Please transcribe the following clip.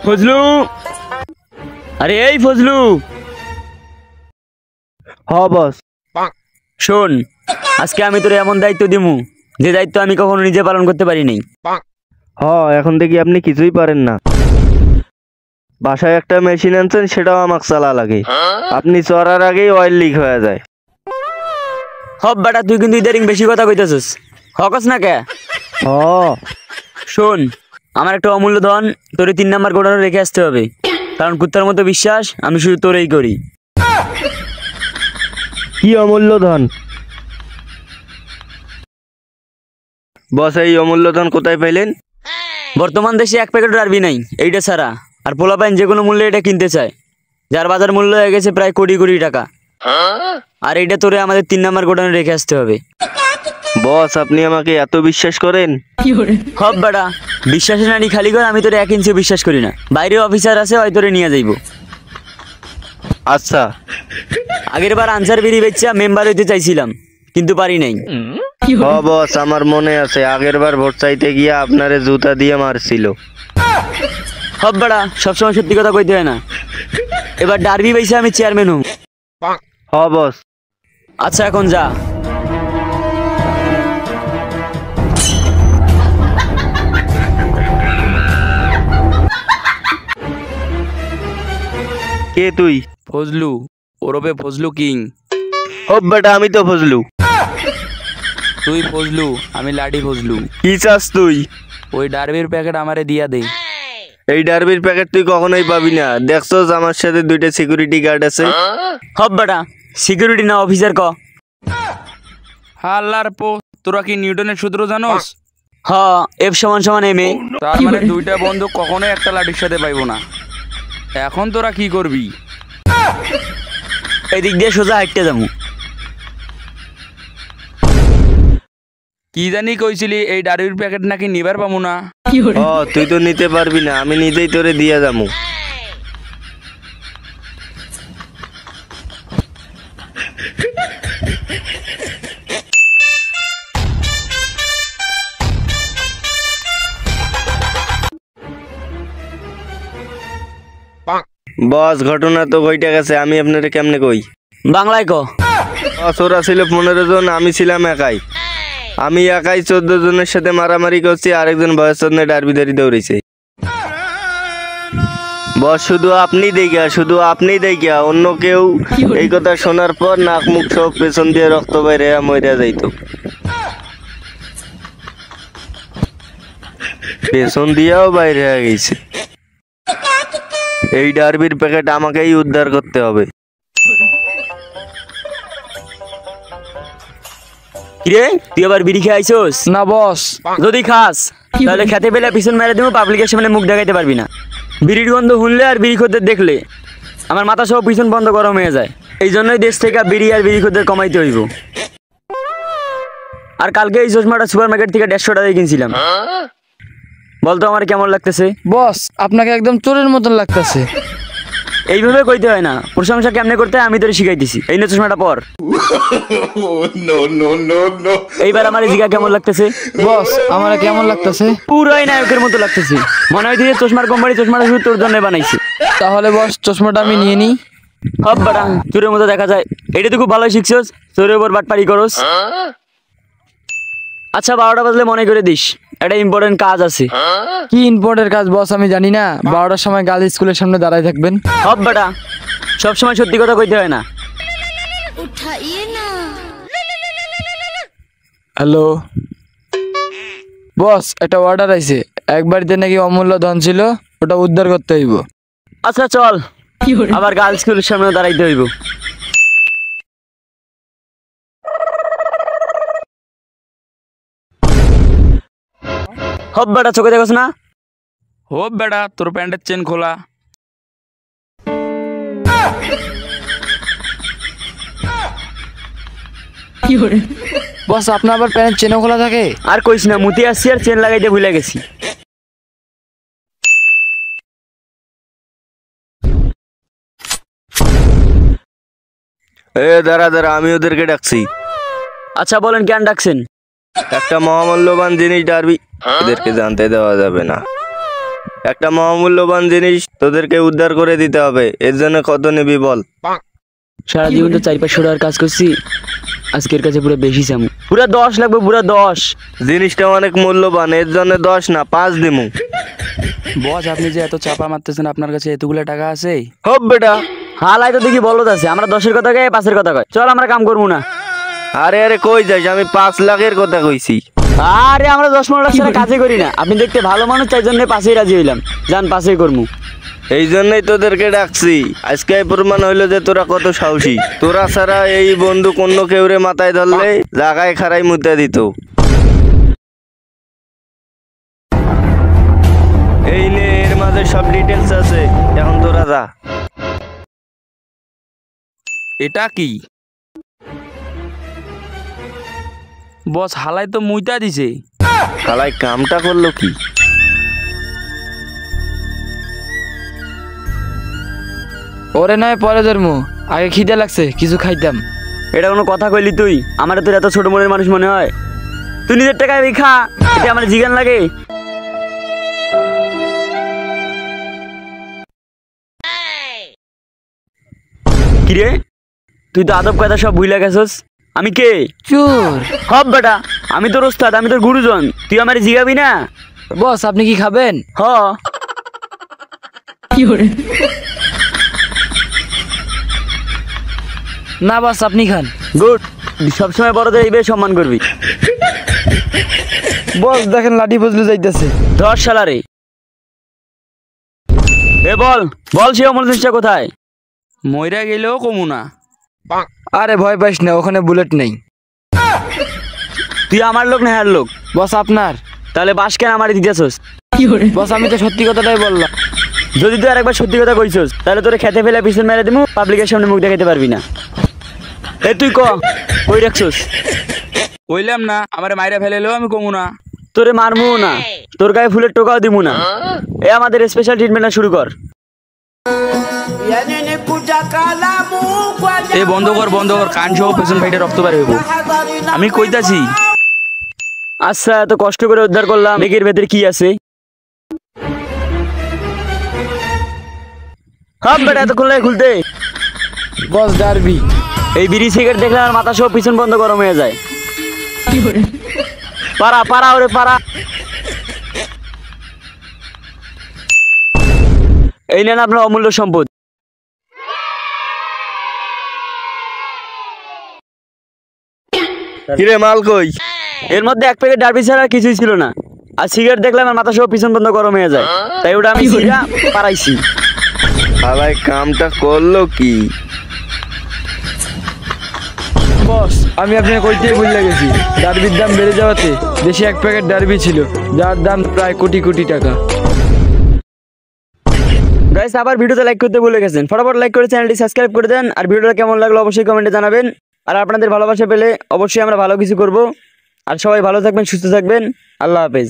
ফজলু, আরে এই ফজলু। হ্যাঁ বস। শোন, আজকে আমি তোর এমন দায়িত্ব দিমু যে দায়িত্ব আমি কখনো নিজে পালন করতে পারি নাই। হ্যাঁ, এখন দেখি আপনি কিছুই পারেন না। বাসায় একটা মেশিন আনছেন, সেটাও আমাকে চালা লাগে। আপনি চড়ার আগেই অয়েল লিক হয়ে যায়। হব বেটা, তুই কিন্তু ইদারিং বেশি কথা কইতেছিস। হকস না কে? হ্যাঁ। শোন, আমার একটা অমূল্য ধন তোর 3 নাম্বার গোডাউনে রেখে আসতে হবে, কারণ কুত্তার মতো বিশ্বাস আমি শুধু তোরেই করি। কি অমূল্য ধন? বস, এই অমূল্য ধন কোথায় পাইলেন? বর্তমান দেশে 1 প্যাকেট ডারবি নাই এইটা ছাড়া, আর পোলাপাইন যে কোনো মূল্যে এটা কিনতে চায়, যার বাজার মূল্য হয়ে গেছে প্রায় কোটি কোটি টাকা। আর এইটা তোরে আমাদের 3 নাম্বার গোডাউনে রেখে আসতে হবে। বস, আপনি আমাকে এত বিশ্বাস করেন? হব বেটা, বিশ্বাসে নানি খালি কর, আমি তোরে 1 ইঞ্চিও বিশ্বাস করি না। বাইরে অফিসার আছে, হয় তোরে নিয়ে যাইব। আচ্ছা। আগের বার আনসার বিড়ি বেচা মেম্বার হইতে চাইছিলাম, কিন্তু পারি নাই। হ্যাঁ বস, আমার মনে আছে আগের বার ভোট চাইতে গিয়ে আপনারে জুতা দিয়ে মারছিল। হব বেটা, সবসময় সত্যি কথা কইতে হয় না। এবার ডারবি বেচে আমি চেয়ারম্যান হব। হ্যাঁ বস। আচ্ছা, এখন যা। কে তুই? ফজলু, ওরবে ফজলু কিং। হব বেটা, আমি তো ফজলু। তুই ফজলু, আমি লাডি ফজলু। কি চাস তুই? ওই ডারবির প্যাকেট আমারে দিয়া দে। এই ডারবির প্যাকেট তুই কখনোই পাবি না। দেখছস আমার সাথে 2টা সিকিউরিটি গার্ড আছে। হব বেটা, সিকিউরিটি না অফিসার ক। হাল্লার পো, তোরা কি নিউটনের সূত্র জানোস? হ, এফ সমান সমান এম এ। তার মানে 2টা বন্দুক কখনোই একটা লাঠির সাথে পাইবো না। এখন তোরা কি করবি? এদিক দিয়ে সোজা হাঁটতে যাবো। কি জানি কইছিলি এই ডারবির প্যাকেট নাকি নিবার পামু না? তুই তো নিতে পারবি না, আমি নিজেই তোরে দিয়ে যাবো। বস, ঘটনা তো কইটা গেছে, আমি আপনারে কেমনে কই? বাংলায় ক। বস, ওরা ছিল 15 জন, আমি ছিলাম একাই। আমি একাই 14 জনের সাথে মারামারি করছি, আরেকজন বয়স ডারবিদারি দৌড়েছে। বস, শুধু আপনি দেখা অন্য কেউ এই কথা শোনার পর নাক মুখ সব পেছন দিয়ে রক্ত বাইরে মইরা যাইতো। পেছন দিয়েও বাইরে হয়ে গেছে। এই ডারবির প্যাকেট আমাকেই উদ্ধার করতে হবে। কিরে, তুই আবার বিড়ি খেয়ে আইছস? না বস। যদি খাস তাহলে খেতে পেলে পিছন মেরে দেবো, পাবলিকের সামনে মুখ দেখাইতে পারবি না। বিড়ির গন্ধ শুনলে আর বিড়ি খদ্দের দেখলে আমার মাথা সব পিছন বন্ধ গরম হয়ে যায়। এই জন্যই দেশ থেকে বিড়ি আর বিড়ি খদ্দের কমাইতে হইব। আর কালকে এই চশমাটা সুপার মার্কেট থেকে 150 টাকায় কিনছিলাম। বলতো আমার কেমন লাগতেছে? বস, আপনাকে একদম চোরের মতন লাগতেছে। এইভাবে কইতে হয় না, প্রশংসা কেমনে করতে হয় আমি তোরে শিখাইতেছি। এই নে চশমাটা পর। এইবার আমার এই জিগা কেমন লাগতেছে? বস, আমার কেমন লাগতেছে? পুরাই নায়কের মতো লাগতেছে। মনে হয় যে চশমার কোম্পানি চশমাটা শুধু তোর জন্য বানাইছে। তাহলে বস, চশমাটা আমি নিয়ে নিই। হব বাড়া, চোরের মতো দেখা যায়। এটা তো খুব ভালোই শিখছস, চোরের উপর বাটপারি করস। আচ্ছা, 12টা বাজলে মনে করে দিস, একটা ইম্পর্টেন্ট কাজ আছে। কি ইম্পর্টেন্ট কাজ বস? আমি জানি না। 12টার সময় গার্লস স্কুলের সামনে দাঁড়ায় থাকবেন। হব বাড়া, সবসময় সত্যি কথা কইতে হয় না। হ্যালো বস, একটা অর্ডার আইছে। এক বাড়িতে নাকি অমূল্য ধন ছিল, ওটা উদ্ধার করতে হইব। আচ্ছা চল, আবার গার্লস স্কুলের সামনে দাঁড়াইতে হইব। হব বেটা, চোখে দেখোস না? হোপ বেটা, তোর প্যান্টের চেন খোলা। বস, আপনার আবার প্যান্টের চেনও খোলা থাকে? আর কইস না, মুতি আসছি আর চেন লাগাইতে ভুলে গেছি। দাঁড়া, আমি ওদেরকে ডাকছি। আচ্ছা বলেন, কেন ডাকছেন? একটা মহামূল্যবান জিনিস ডারবি এদেরকে জানতে দেওয়া যাবে না। একটা মহামূল্যবান জিনিস তোদেরকে উদ্ধার করে দিতে হবে। এর জন্য কত নিবি বল? সারা জীবন তো 4-500 টাকার কাজ করছি, আজকের কাছে পুরো বেশি চামু। পুরো 10 লাগবে, পুরো 10। জিনিসটা অনেক মূল্যবান, এর জন্য 10 না 5 দিমু। বস আপনি যে এত চাপা মারতেছেন, আপনার কাছে এতগুলো টাকা আছে? হব বেটা। হালাই তো দেখি বলদ আছে, আমরা 10-এর কথা কয় 5-এর কথা কয়। চল আমরা কাম করবো না। আরে আরে কই যাস? আমি 5 লাখের কথা কইছি। আরে আমরা 10-15 লাখ টাকা কাজে করি না। আপনি দেখতে ভালো মানুষ, তাই জন্য 5-এই রাজি হইলাম। যান 5-এই করমু। এই জন্যই তোদেরকে ডাকছি। আজকে প্রমাণ হইলো যে তোরা কত সাহসী। তোরা ছাড়া এই বন্ধু অন্য কেউরে মাথায় ধরলে জাগায় খাড়াই মুতে দিত। এই নে, এর মাঝে সব ডিটেলস আছে। এখন তোরা যা। এটা কি বস? হালাই তো মুইতা দিছে। খালাই কামটা করলো কি? ওরে নয় পরে ধর্ম, আগে খিদে লাগছে, কিছু খাইতাম। এটা কোনো কথা কইলি তুই? আমার তোর এত ছোট মনের মানুষ মনে হয়? তুই নিজের টাকায় খা, এটা আমার জিগান লাগে? কিরে, তুই তো আদব কায়দা সব ভুইলা গেছস। আমি কে? চোর। হব বেটা, আমি তোর ওস্তাদ, আমি তোর গুরুজন। তুই আমার জিগাবি না? বস আপনি কি খাবেন? হ। না বস আপনি খান। গুড। সবসময় বড়দের এইভাবে সম্মান করবি। বস দেখেন লাঠি বজলু যাইতেছে। ধর শালারে। এ বল বল, সে অমর জিনিসটা কোথায়? মইরা গেলেও কমু না। আরে ভয় পাইস না, ওখানে বুলেট নেই। তুই আমার লোক না হ্যার লোক? বস আপনার। তাহলে বাস কেন আমার দিতেছস? বস আমি তো সত্যি কথাটাই বললাম। যদি তুই আরেকবার সত্যি কথা কইছস, তাহলে তোরে খেতে ফেলে পিছন মেরে দিমু, পাবলিকের সামনে মুখ দেখাইতে পারবি না। এ তুই কই রাখছস? কইলাম না, আমারে মাইরা ফেলেলেও আমি কমু না। তোরে মারমু না, তোর গায়ে ফুলের টোকাও দিমু না। এ আমাদের স্পেশাল ট্রিটমেন্টটা শুরু কর। এ বন্ধ কর, বন্ধ কর। কান সহ পেছন ফাইটে রক্ত বের হইব। আমি কইতাছি। আচ্ছা, এত কষ্ট করে উদ্ধার করলাম, বেগের ভেতরে কি আছে? হাম বেটা, এতক্ষণ লাগে খুলতে? বস ডারবি। এই বিড়ি সিগারেট দেখলে আমার মাথা সব পিছন বন্ধ গরম হয়ে যায়। পারা পারা ওরে পারা। এই নেন আপনার অমূল্য সম্পদ। কিরে মাল কই? এর মধ্যে 1 প্যাকেট ডারবি ছাড়া আর কিছুই ছিল না। আর সিগারেট দেখলে আমার মাথা সব পিছন বন্ধ গরম হয়ে যায়, তাই ওটা আমি সিগা পারাইছি। খালাই কামটা করলো কি? বস আমি আপনাকে কইতেই ভুলে গেছি, ডারবির দাম বেড়ে যাওয়াতে দেশে 1 প্যাকেট ডারবি ছিল, যার দাম প্রায় কোটি কোটি টাকা। গাইস, আবার ভিডিওতে লাইক করতে ভুলে গেছেন, ফটাফট লাইক করে চ্যানেলটি সাবস্ক্রাইব করে দেন। আর ভিডিওটা কেমন লাগলো অবশ্যই কমেন্টে জানাবেন। আর আপনাদের ভালোবাসা পেলে অবশ্যই আমরা ভালো কিছু করব। আর সবাই ভালো থাকবেন, সুস্থ থাকবেন। আল্লাহ হাফেজ।